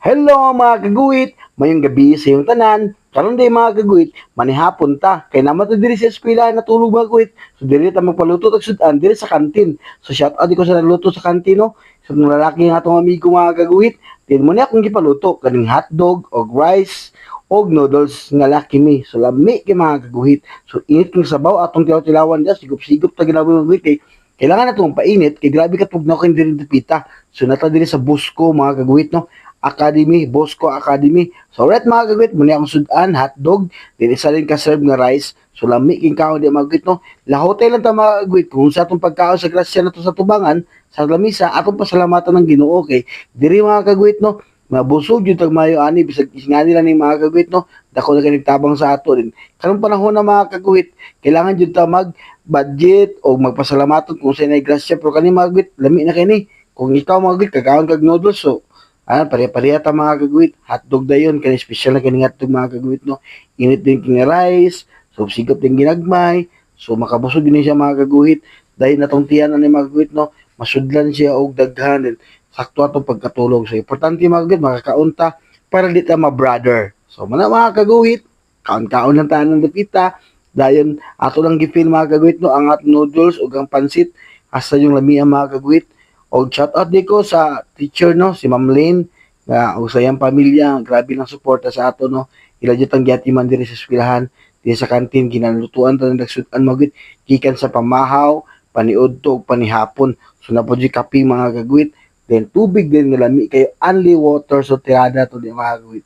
Hello mga kaguit, mayong gabi sa iyong tanan. Karon day mga kaguit, manihapon ta. Kay naman to diri sa eskwela natulog mga kaguit. So diri ta magpaluto tag sudan diri sa kantin. So shout out ko sa nagluto sa kantin no. So mga lalaki nga atong amigo mga kaguit, din mo ni akong gipaluto kaning hotdog og rice og noodles nga laki mi. So lami kay mga kaguhit. So init kang sabaw atong tilaw-tilawan dia sigop-sigop ta ginawa mga kaguit kay kailangan natong painit kay grabe ka tugnaw kay diri dipita. So nata diri sa Busco mga kaguhit no. Academy, Bosco Academy. So, right mga kagwit, muna akong sudan, hotdog, din isa rin ka-serve nga rice. So, lami king kaon di mga kagwit, no? Lahote lang ta mga kagwit, kung sa atong pagkaon sa grasya na to sa tubangan, sa lamisa, atong pasalamatan ng Ginoo kay diri mga kagwit, no? Mabusog yung tagmayo ani bisag nga nila ning mga kagwit no dako na nagtabang sa ato din karong panahon na mga kagwit kailangan jud ta mag budget o magpasalamaton kung sa nay grasya pero kani mga kagwit lami na kini kung ikaw mga kagwit kagaon kag noodles so pare-pareha ta mga kagwit. Hotdog dayon, kani special na kani hotdog mga kagwit, no? Init din kini rice, so sigop din ginagmay, so makabusog din siya mga kagwit. Dahil natong tiyan ani mga kagwit, no? Masudlan siya og daghan din. Sakto atong pagkatulog. So importante mga kagwit, makakaunta para di ta ma-brother. So mga kagwit, kaon-kaon lang tayo ng dapita. Dayon ato lang gifil mga kagwit, no? Ang hot noodles ug ang pansit asa yung lamian mga kagwit. Og shout out di ko sa teacher no, si Ma'am Lynn, nga og sa iyang pamilya, grabe lang suporta sa ato no. Ila jud ang giatiman diri sa eskwelahan, diri sa kantin ginanlutuan ta nagsudan magit gikan sa pamahaw, paniudto ug panihapon. So na po kape mga kagwit, then tubig din nga lami kay only water so tirada to di mga kagwit.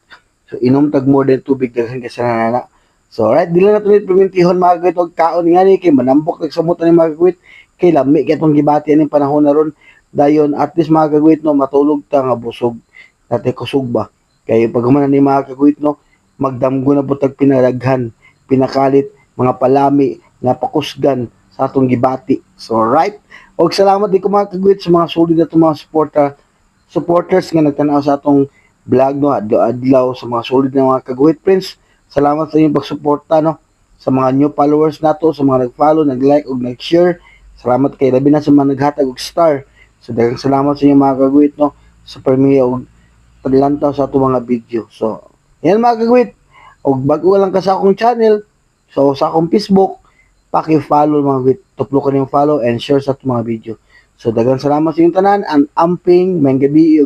So inom tag more than tubig daghan kasi nana. So right, dili na tuloy permintihon mga kagwit og kaon nga ni kay manambok nagsamutan ni mga kagwit kay lami kay atong gibati ani panahon na ron dayon at least mga kagwit no matulog ta nga busog natin kusog ba kay pag human ni mga kagwit no magdamgo na butag pinalaghan pinakalit mga palami nga pakusgan sa atong gibati so right og salamat di ko mga kagwit sa mga solid na mga supporters nga nagtanaw sa atong vlog no adlaw sa mga solid na mga kagwit friends salamat sa inyong pagsuporta no sa mga new followers nato sa mga nag-follow nag-like ug nag-share salamat kay labi na sa mga naghatag og star. So, daghang salamat sa inyo mga kagwit, no? Sa permiya o paglantaw sa itong mga video. So, yan mga kagwit. O bago lang ka sa akong channel, so sa akong Facebook, paki-follow mga kagwit. Tuplo ka niyong follow and share sa itong mga video. So, daghang salamat sa inyong tanan. Ang amping, may gabi,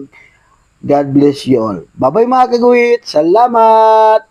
God bless you all. Bye-bye mga kagwit. Salamat!